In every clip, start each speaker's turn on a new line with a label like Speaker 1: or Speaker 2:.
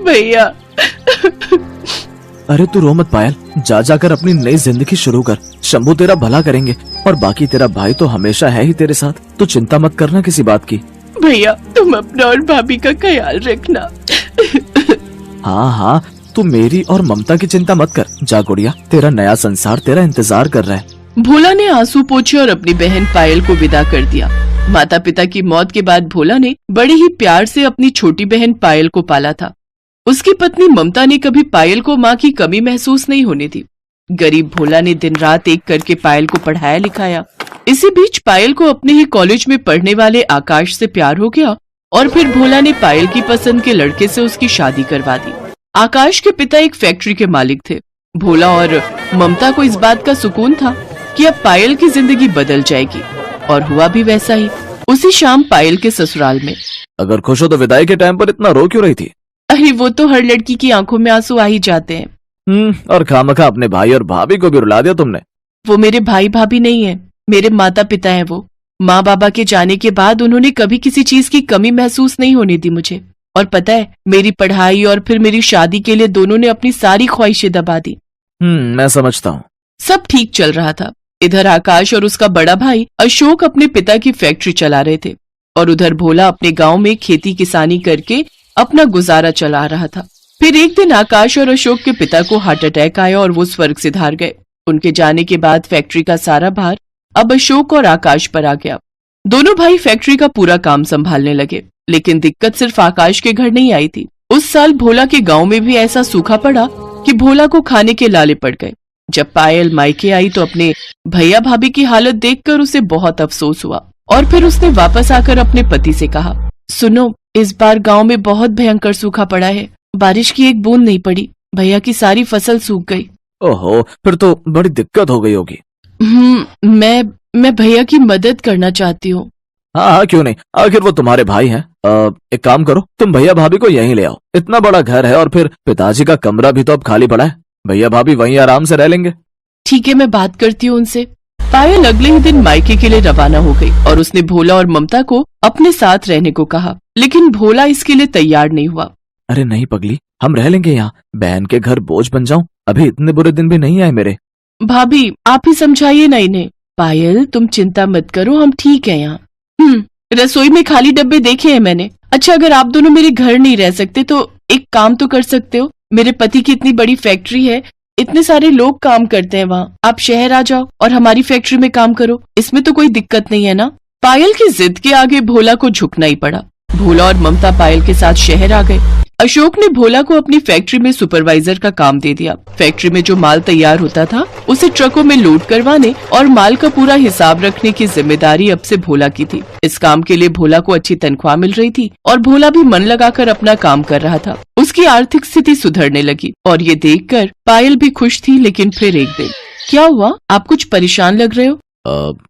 Speaker 1: भैया।
Speaker 2: अरे तू रो मत पायल, जा जाकर अपनी नई जिंदगी शुरू कर। शंभू तेरा भला करेंगे और बाकी तेरा भाई तो हमेशा है ही तेरे साथ। तू चिंता मत करना किसी बात की।
Speaker 1: भैया तुम अपना और भाभी का ख्याल रखना।
Speaker 2: हाँ हाँ, तू मेरी और ममता की चिंता मत कर। जा गुड़िया, तेरा नया संसार तेरा इंतजार कर रहा है।
Speaker 1: भोला ने आंसू पोंछे और अपनी बहन पायल को विदा कर दिया। माता पिता की मौत के बाद भोला ने बड़े ही प्यार से अपनी छोटी बहन पायल को पाला था। उसकी पत्नी ममता ने कभी पायल को माँ की कमी महसूस नहीं होने दी। गरीब भोला ने दिन रात एक करके पायल को पढ़ाया लिखाया। इसी बीच पायल को अपने ही कॉलेज में पढ़ने वाले आकाश से प्यार हो गया और फिर भोला ने पायल की पसंद के लड़के से उसकी शादी करवा दी। आकाश के पिता एक फैक्ट्री के मालिक थे। भोला और ममता को इस बात का सुकून था कि अब पायल की जिंदगी बदल जाएगी, और हुआ भी वैसा ही। उसी शाम पायल के ससुराल में।
Speaker 2: अगर खुश हो तो विदाई के टाइम पर इतना रो क्यों रही थी?
Speaker 1: अरे वो तो हर लड़की की आंखों में आंसू आ ही जाते हैं।
Speaker 2: और खामखा अपने भाई और भाभी को भी रुला दिया तुमने।
Speaker 1: वो मेरे भाई भाभी नहीं है, मेरे माता पिता हैं। वो माँ बाबा के जाने के बाद उन्होंने कभी किसी चीज की कमी महसूस नहीं होने दी मुझे। और पता है, मेरी पढ़ाई और फिर मेरी शादी के लिए दोनों ने अपनी सारी ख्वाहिशें दबा दी।
Speaker 2: मैं समझता हूँ।
Speaker 1: सब ठीक चल रहा था। इधर आकाश और उसका बड़ा भाई अशोक अपने पिता की फैक्ट्री चला रहे थे, और उधर भोला अपने गांव में खेती किसानी करके अपना गुजारा चला रहा था। फिर एक दिन आकाश और अशोक के पिता को हार्ट अटैक आया और वो स्वर्ग सिधार गए। उनके जाने के बाद फैक्ट्री का सारा भार अब अशोक और आकाश पर आ गया। दोनों भाई फैक्ट्री का पूरा काम संभालने लगे, लेकिन दिक्कत सिर्फ आकाश के घर नहीं आई थी। उस साल भोला के गांव में भी ऐसा सूखा पड़ा कि भोला को खाने के लाले पड़ गए। जब पायल मायके आई तो अपने भैया भाभी की हालत देखकर उसे बहुत अफसोस हुआ, और फिर उसने वापस आकर अपने पति से कहा, सुनो, इस बार गांव में बहुत भयंकर सूखा पड़ा है। बारिश की एक बूंद नहीं पड़ी। भैया की सारी फसल सूख गई।
Speaker 2: ओहो, फिर तो बड़ी दिक्कत हो गई होगी।
Speaker 1: मैं भैया की मदद करना चाहती हूँ।
Speaker 2: हाँ, क्यों नहीं, आखिर वो तुम्हारे भाई हैं। एक काम करो, तुम भैया भाभी को यहीं ले आओ। इतना बड़ा घर है और फिर पिताजी का कमरा भी तो अब खाली पड़ा है। भैया भाभी वहीं आराम से रह लेंगे।
Speaker 1: ठीक है, मैं बात करती हूँ उनसे। पायल अगले ही दिन मायके के लिए रवाना हो गई और उसने भोला और ममता को अपने साथ रहने को कहा, लेकिन भोला इसके लिए तैयार नहीं हुआ।
Speaker 2: अरे नहीं पगली, हम रह लेंगे यहाँ। बहन के घर बोझ बन जाऊं? अभी इतने बुरे दिन भी नहीं आए मेरे।
Speaker 1: भाभी आप ही समझाइए ना इन्हें। पायल तुम चिंता मत करो, हम ठीक है यहाँ। रसोई में खाली डब्बे देखे हैं मैंने। अच्छा, अगर आप दोनों मेरे घर नहीं रह सकते तो एक काम तो कर सकते हो। मेरे पति की इतनी बड़ी फैक्ट्री है, इतने सारे लोग काम करते हैं वहाँ। आप शहर आ जाओ और हमारी फैक्ट्री में काम करो। इसमें तो कोई दिक्कत नहीं है ना। पायल की जिद के आगे भोला को झुकना ही पड़ा। भोला और ममता पायल के साथ शहर आ गए। अशोक ने भोला को अपनी फैक्ट्री में सुपरवाइजर का काम दे दिया। फैक्ट्री में जो माल तैयार होता था उसे ट्रकों में लोड करवाने और माल का पूरा हिसाब रखने की जिम्मेदारी अब से भोला की थी। इस काम के लिए भोला को अच्छी तनख्वाह मिल रही थी और भोला भी मन लगाकर अपना काम कर रहा था। उसकी आर्थिक स्थिति सुधरने लगी और ये देखकर पायल भी खुश थी। लेकिन फिर एक दिन क्या हुआ? आप कुछ परेशान लग रहे हो?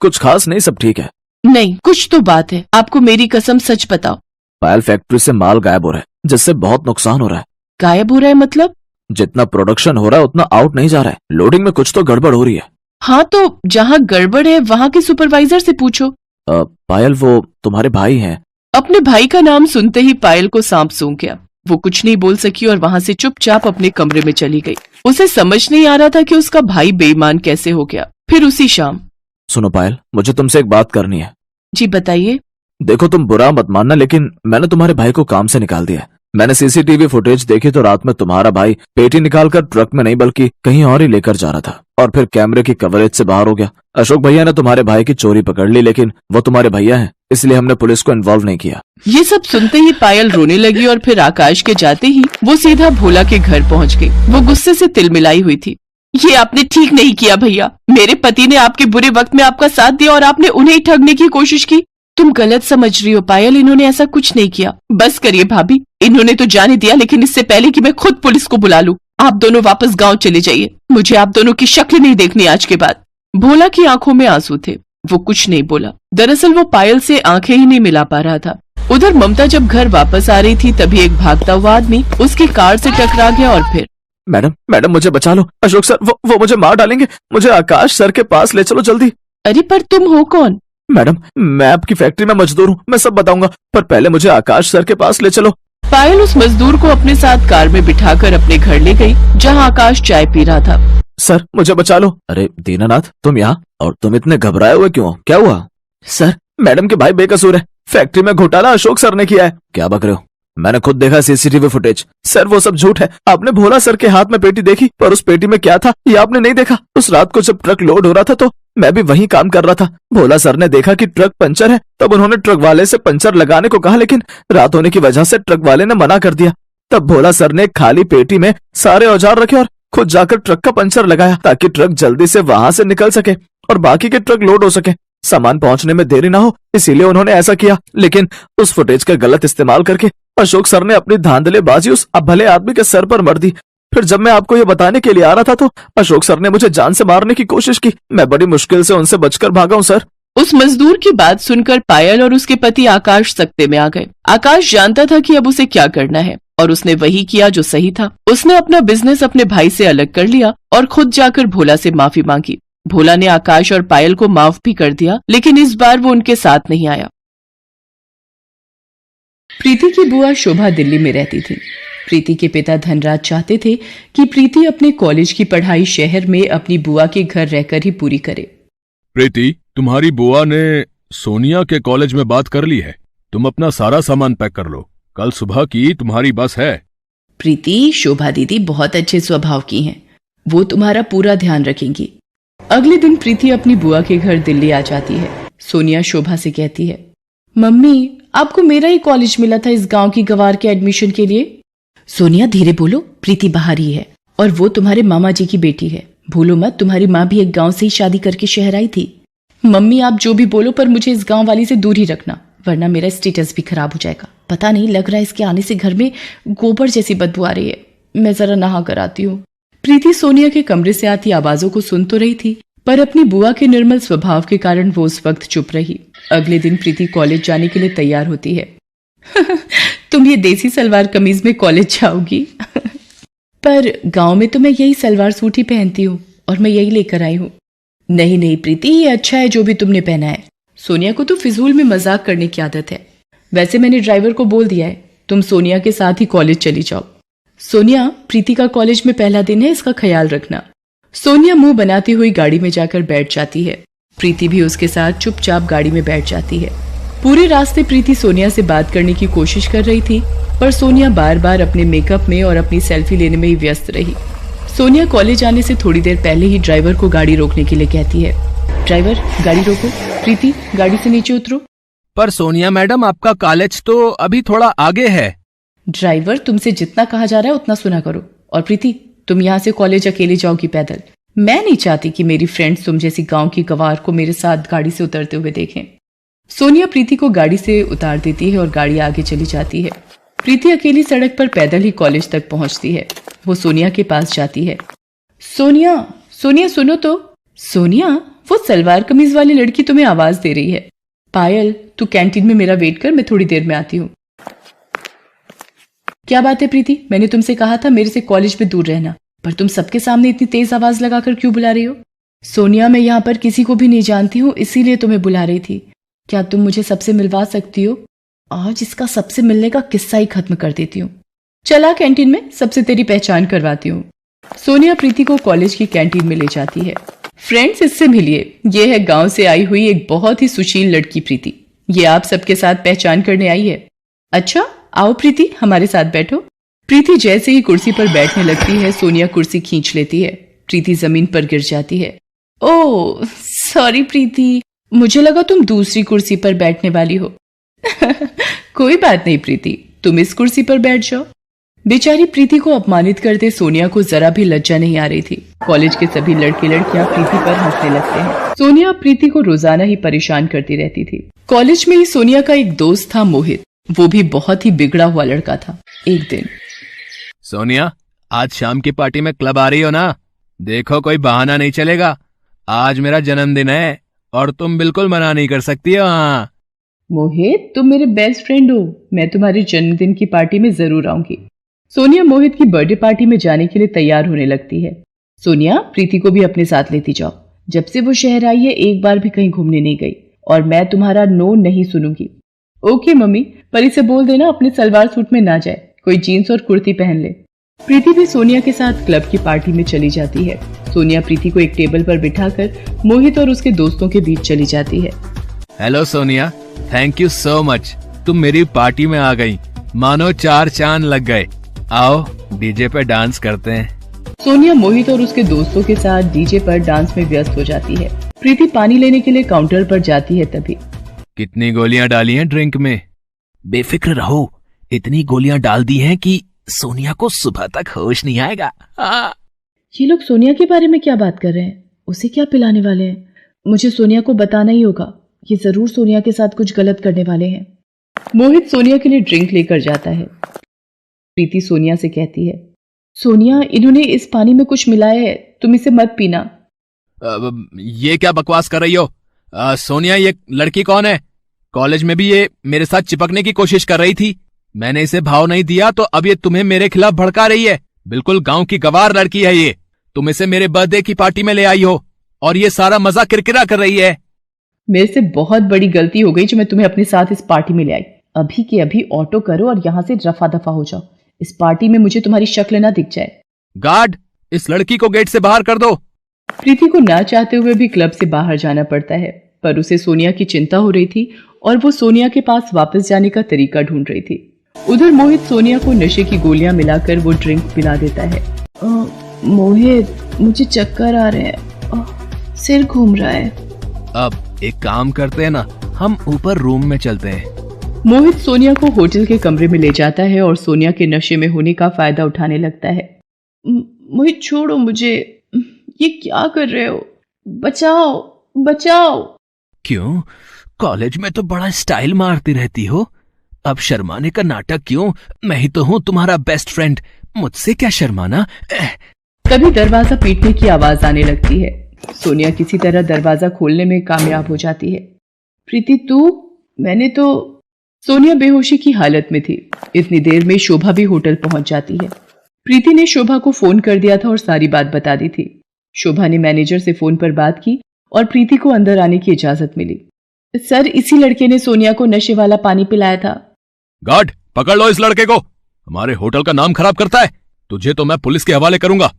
Speaker 2: कुछ खास नहीं, सब ठीक है।
Speaker 1: नहीं, कुछ तो बात है। आपको मेरी कसम सच बताओ।
Speaker 2: पायल, फैक्ट्री से माल गायब हो रहा है, जिससे बहुत नुकसान हो रहा है।
Speaker 1: गायब हो रहा है मतलब?
Speaker 2: जितना प्रोडक्शन हो रहा है उतना आउट नहीं जा रहा है। लोडिंग में कुछ तो गड़बड़ हो रही है।
Speaker 1: हाँ, तो जहाँ गड़बड़ है वहाँ के सुपरवाइजर से पूछो।
Speaker 2: पायल, वो तुम्हारे भाई हैं।
Speaker 1: अपने भाई का नाम सुनते ही पायल को सांप सूंघ गया। वो कुछ नहीं बोल सकी और वहाँ से चुपचाप अपने कमरे में चली गई। उसे समझ नहीं आ रहा था कि उसका भाई बेईमान कैसे हो गया। फिर उसी शाम,
Speaker 2: सुनो पायल, मुझे तुमसे एक बात करनी है।
Speaker 1: जी बताइए।
Speaker 2: देखो, तुम बुरा मत मानना, लेकिन मैंने तुम्हारे भाई को काम से निकाल दिया। मैंने सीसीटीवी फुटेज देखी तो रात में तुम्हारा भाई पेटी निकालकर ट्रक में नहीं बल्कि कहीं और ही लेकर जा रहा था, और फिर कैमरे की कवरेज से बाहर हो गया। अशोक भैया ने तुम्हारे भाई की चोरी पकड़ ली, लेकिन वो तुम्हारे भैया हैं, इसलिए हमने पुलिस को इन्वॉल्व नहीं किया।
Speaker 1: ये सब सुनते ही पायल रोने लगी और फिर आकाश के जाते ही वो सीधा भोला के घर पहुँच गई। वो गुस्से से तिलमिलाई हुई थी। ये आपने ठीक नहीं किया भैया। मेरे पति ने आपके बुरे वक्त में आपका साथ दिया और आपने उन्हें ठगने की कोशिश की। तुम गलत समझ रही हो पायल, इन्होंने ऐसा कुछ नहीं किया। बस करिए भाभी, इन्होंने तो जाने दिया, लेकिन इससे पहले कि मैं खुद पुलिस को बुला लूं, आप दोनों वापस गांव चले जाइए। मुझे आप दोनों की शक्ल नहीं देखनी आज के बाद। भोला की आंखों में आंसू थे। वो कुछ नहीं बोला। दरअसल वो पायल से आंखें ही नहीं मिला पा रहा था। उधर ममता जब घर वापस आ रही थी तभी एक भागता हुआ आदमी उसकी कार से टकरा गया और फिर,
Speaker 2: मैडम मुझे बचा लो। अशोक सर, वो मुझे मार डालेंगे। मुझे आकाश सर के पास ले चलो जल्दी।
Speaker 1: अरे पर तुम हो कौन?
Speaker 2: मैडम, मैं आपकी फैक्ट्री में मजदूर हूँ, मैं सब बताऊंगा, पर पहले मुझे आकाश सर के पास ले चलो।
Speaker 1: पायल उस मजदूर को अपने साथ कार में बिठाकर अपने घर ले गई, जहाँ आकाश चाय पी रहा था।
Speaker 2: सर मुझे बचा लो। अरे दीनानाथ, तुम यहाँ? और तुम इतने घबराए हुए क्यों? क्या हुआ? सर मैडम के भाई बेकसूर है, फैक्ट्री में घोटाला अशोक सर ने किया है। क्या बक रहे हो? मैंने खुद देखा सीसीटीवी फुटेज। सर वो सब झूठ है। आपने भोला सर के हाथ में पेटी देखी, पर उस पेटी में क्या था ये आपने नहीं देखा। उस रात को जब ट्रक लोड हो रहा था तो मैं भी वहीं काम कर रहा था। भोला सर ने देखा कि ट्रक पंचर है, तब उन्होंने ट्रक वाले से पंचर लगाने को कहा, लेकिन रात होने की वजह से ट्रक वाले ने मना कर दिया। तब भोला सर ने खाली पेटी में सारे औजार रखे और खुद जाकर ट्रक का पंचर लगाया, ताकि ट्रक जल्दी से वहां से निकल सके और बाकी के ट्रक लोड हो सके, सामान पहुंचने में देरी ना हो, इसीलिए उन्होंने ऐसा किया। लेकिन उस फुटेज का गलत इस्तेमाल करके अशोक सर ने अपनी धांधलेबाजी उस भले आदमी के सर पर मर दी। फिर जब मैं आपको ये बताने के लिए आ रहा था तो अशोक सर ने मुझे जान से मारने की कोशिश की। मैं बड़ी मुश्किल से उनसे बचकर भागा हूँ सर।
Speaker 1: उस मजदूर की बात सुनकर पायल और उसके पति आकाश सकते में आ गए। आकाश जानता था कि अब उसे क्या करना है, और उसने वही किया जो सही था। उसने अपना बिजनेस अपने भाई से अलग कर लिया और खुद जाकर भोला से माफी मांगी। भोला ने आकाश और पायल को माफ भी कर दिया, लेकिन इस बार वो उनके साथ नहीं आया। प्रीति की बुआ शोभा दिल्ली में रहती थी। प्रीति के पिता धनराज चाहते थे कि प्रीति अपने कॉलेज की पढ़ाई शहर में अपनी बुआ के घर रहकर ही पूरी करे।
Speaker 3: प्रीति, तुम्हारी बुआ ने सोनिया के कॉलेज में बात कर ली है। तुम अपना सारा सामान पैक कर लो, कल सुबह की तुम्हारी बस है।
Speaker 1: प्रीति, शोभा दीदी बहुत अच्छे स्वभाव की हैं, वो तुम्हारा पूरा ध्यान रखेंगी। अगले दिन प्रीति अपनी बुआ के घर दिल्ली आ जाती है। सोनिया शोभा से कहती है, मम्मी आपको मेरा ही कॉलेज मिला था इस गांव की गवार के एडमिशन के लिए। सोनिया धीरे बोलो, प्रीति बाहर ही है और वो तुम्हारे मामा जी की बेटी है। भूलो मत, तुम्हारी माँ भी एक गांव से ही शादी करके शहर आई थी। मम्मी आप जो भी बोलो, पर मुझे इस गांव वाली से दूर ही रखना, वरना मेरा स्टेटस भी खराब हो जाएगा। पता नहीं, लग रहा है इसके आने से घर में गोबर जैसी बदबू आ रही है। मैं जरा नहा कर आती हूँ। प्रीति सोनिया के कमरे से आती आवाजों को सुन तो रही थी, पर अपनी बुआ के निर्मल स्वभाव के कारण वो उस वक्त चुप रही। अगले दिन प्रीति कॉलेज जाने के लिए तैयार होती है। तुम ये देसी सलवार कमीज में कॉलेज जाओगी? पर गांव में तो मैं यही सलवार सूट ही पहनती हूँ और मैं यही लेकर आई हूँ। नहीं नहीं प्रीति, ये अच्छा है जो भी तुमने पहना है। सोनिया को तो फिजूल में मजाक करने की आदत है। वैसे मैंने ड्राइवर को बोल दिया है, तुम सोनिया के साथ ही कॉलेज चली जाओ। सोनिया, प्रीति का कॉलेज में पहला दिन है, इसका ख्याल रखना। सोनिया मुंह बनाती हुई गाड़ी में जाकर बैठ जाती है। प्रीति भी उसके साथ चुपचाप गाड़ी में बैठ जाती है। पूरे रास्ते प्रीति सोनिया से बात करने की कोशिश कर रही थी, पर सोनिया बार बार अपने मेकअप में और अपनी सेल्फी लेने में ही व्यस्त रही। सोनिया कॉलेज आने से थोड़ी देर पहले ही ड्राइवर को गाड़ी रोकने के लिए कहती है, ड्राइवर गाड़ी रोको, प्रीति गाड़ी से नीचे उतरो।
Speaker 3: पर सोनिया मैडम, आपका कॉलेज तो अभी थोड़ा आगे है।
Speaker 1: ड्राइवर, तुमसे जितना कहा जा रहा है उतना सुना करो। और प्रीति, तुम यहाँ से कॉलेज अकेले जाओगी पैदल। मैं नहीं चाहती कि मेरी फ्रेंड्स तुम जैसी गांव की गवार को मेरे साथ गाड़ी से उतरते हुए देखें। सोनिया प्रीति को गाड़ी से उतार देती है और गाड़ी आगे चली जाती है। प्रीति अकेली सड़क पर पैदल ही कॉलेज तक पहुंचती है। वो सोनिया के पास जाती है। सोनिया, सोनिया सुनो तो। सोनिया, वो सलवार कमीज वाली लड़की तुम्हें आवाज दे रही है। पायल, तू कैंटीन में मेरा वेट कर, मैं थोड़ी देर में आती हूँ। क्या बात है प्रीति, मैंने तुमसे कहा था मेरे से कॉलेज में दूर रहना, पर तुम सबके सामने इतनी तेज आवाज लगाकर क्यों बुला रही हो? सोनिया, मैं यहाँ पर किसी को भी नहीं जानती हूँ, इसीलिए तुम्हें बुला रही थी। क्या तुम मुझे सबसे मिलवा सकती हो? आज इसका सबसे मिलने का किस्सा ही खत्म कर देती हूँ। चला कैंटीन में, सबसे तेरी पहचान करवाती हूँ। सोनिया प्रीति को कॉलेज की कैंटीन में ले जाती है। फ्रेंड्स, इससे मिलिए, ये है गांव से आई हुई एक बहुत ही सुशील लड़की प्रीति। ये आप सबके साथ पहचान करने आई है। अच्छा, आओ प्रीति, हमारे साथ बैठो। प्रीति जैसे ही कुर्सी पर बैठने लगती है, सोनिया कुर्सी खींच लेती है। प्रीति जमीन पर गिर जाती है। ओह सॉरी प्रीति, मुझे लगा तुम दूसरी कुर्सी पर बैठने वाली हो। कोई बात नहीं प्रीति, तुम इस कुर्सी पर बैठ जाओ। बेचारी प्रीति को अपमानित करते सोनिया को जरा भी लज्जा नहीं आ रही थी। कॉलेज के सभी लड़के लड़कियां प्रीति पर हंसने लगते हैं। सोनिया प्रीति को रोजाना ही परेशान करती रहती थी। कॉलेज में ही सोनिया का एक दोस्त था मोहित, वो भी बहुत ही बिगड़ा हुआ लड़का था। एक दिन,
Speaker 3: सोनिया, आज शाम की पार्टी में क्लब आ रही हो ना? देखो कोई बहाना नहीं चलेगा, आज मेरा जन्मदिन है और तुम बिल्कुल मना नहीं कर सकती हो। हाँ
Speaker 1: मोहित, तुम मेरे बेस्ट फ्रेंड हो, मैं तुम्हारे जन्मदिन की पार्टी में जरूर आऊंगी। सोनिया मोहित की बर्थडे पार्टी में जाने के लिए तैयार होने लगती है। सोनिया, प्रीति को भी अपने साथ लेती जाओ। जब से वो शहर आई है एक बार भी कहीं घूमने नहीं गई, और मैं तुम्हारा नो नहीं सुनूंगी। ओके मम्मी, पर इसे बोल देना अपने सलवार सूट में ना जाए, कोई जीन्स और कुर्ती पहन ले। प्रीति भी सोनिया के साथ क्लब की पार्टी में चली जाती है। सोनिया प्रीति को एक टेबल पर बिठाकर मोहित और उसके दोस्तों के बीच चली जाती है।
Speaker 3: Hello Sonia, thank you so much, तुम मेरी पार्टी में आ गई, मानो 4 चांद लग गए। आओ डीजे पे डांस करते हैं।
Speaker 1: सोनिया मोहित और उसके दोस्तों के साथ डीजे पर डांस में व्यस्त हो जाती है। प्रीति पानी लेने के लिए काउंटर पर जाती है, तभी
Speaker 3: कितनी गोलियां डाली हैं ड्रिंक में? बेफिक्र रहो, इतनी गोलियां डाल दी हैं कि सोनिया को सुबह तक होश नहीं आएगा।
Speaker 1: ये लोग सोनिया के बारे में क्या बात कर रहे हैं? उसे क्या पिलाने वाले हैं? मुझे सोनिया को बताना ही होगा, ये जरूर सोनिया के साथ कुछ गलत करने वाले हैं। मोहित सोनिया के लिए ड्रिंक लेकर जाता है। प्रीति सोनिया से कहती है, सोनिया इन्होंने इस पानी में कुछ मिलाया है, तुम इसे मत पीना।
Speaker 3: ये क्या बकवास कर रही हो? सोनिया, ये लड़की कौन है? कॉलेज में भी ये मेरे साथ चिपकने की कोशिश कर रही थी, मैंने इसे भाव नहीं दिया तो अब ये तुम्हें मेरे खिलाफ भड़का रही है। बिल्कुल गांव की गवार लड़की है ये, तुम इसे मेरे बर्थडे की पार्टी में ले आई हो और ये सारा मजा किरकिरा कर रही है।
Speaker 1: मेरे से बहुत बड़ी गलती हो गई जो मैं तुम्हें अपने साथ इस पार्टी में ले आई। अभी के अभी ऑटो करो और यहाँ से रफा दफा हो जाओ, इस पार्टी में मुझे तुम्हारी शक्ल ना दिख जाए।
Speaker 3: गार्ड, इस लड़की को गेट से बाहर कर दो।
Speaker 1: प्रीति को ना चाहते हुए भी क्लब से बाहर जाना पड़ता है, पर उसे सोनिया की चिंता हो रही थी और वो सोनिया के पास वापस जाने का तरीका ढूंढ रही थी। उधर मोहित सोनिया को नशे की गोलियां मिलाकर वो ड्रिंक पिला देता है। मोहित, मुझे चक्कर आ रहे हैं, सिर घूम रहा है।
Speaker 3: अब एक काम करते हैं ना, हम ऊपर रूम में चलते हैं।
Speaker 1: मोहित सोनिया को होटल के कमरे में ले जाता है और सोनिया के नशे में होने का फायदा उठाने लगता है। मोहित छोड़ो मुझे, ये क्या कर रहे हो? बचाओ बचाओ।
Speaker 3: क्यों? कॉलेज में तो बड़ा स्टाइल मारती रहती हो, अब शर्माने का नाटक क्यों? मैं ही तो हूँ तुम्हारा बेस्ट फ्रेंड, मुझसे क्या शर्माना।
Speaker 1: तभी दरवाजा पीटने की आवाज आने लगती है। सोनिया किसी तरह दरवाजा खोलने में कामयाब हो जाती है। प्रीति तू? मैंने तो। सोनिया बेहोशी की हालत में थी। इतनी देर में शोभा भी होटल पहुंच जाती है। प्रीति ने शोभा को फोन कर दिया था और सारी बात बता दी थी। शोभा ने मैनेजर से फोन पर बात की और प्रीति को अंदर आने की इजाजत मिली। सर, इसी लड़के ने सोनिया को नशे वाला पानी पिलाया था।
Speaker 3: गार्ड, पकड़ लो इस लड़के को, हमारे होटल का नाम खराब करता है, तुझे तो मैं पुलिस के हवाले करूंगा।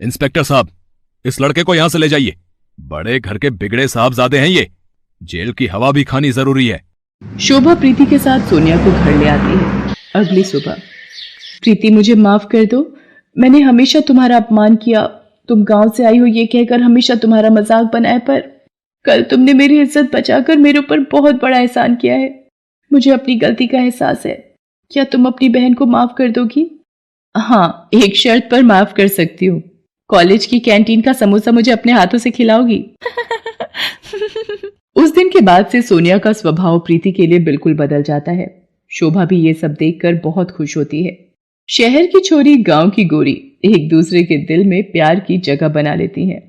Speaker 3: इंस्पेक्टर साहब, इस लड़के को यहां से ले जाइए, बड़े घर के बिगड़े साहबजादे हैं ये, जेल की हवा भी खानी जरूरी है।
Speaker 1: शोभा प्रीति के साथ सोनिया को घर ले आती है। अगली सुबह, प्रीति मुझे माफ कर दो, मैंने हमेशा तुम्हारा अपमान किया, तुम गांव से आई हो ये कहकर हमेशा तुम्हारा मजाक बनाया, पर कल तुमने मेरी इज्जत बचाकर मेरे ऊपर बहुत बड़ा एहसान किया है। मुझे अपनी गलती का एहसास है, क्या तुम अपनी बहन को माफ कर दोगी? हाँ, एक शर्त पर माफ कर सकती हूँ, कॉलेज की कैंटीन का समोसा मुझे अपने हाथों से खिलाओगी? उस दिन के बाद से सोनिया का स्वभाव प्रीति के लिए बिल्कुल बदल जाता है। शोभा भी ये सब देखकर बहुत खुश होती है। शहर की छोरी, गांव की गोरी एक दूसरे के दिल में प्यार की जगह बना लेती हैं।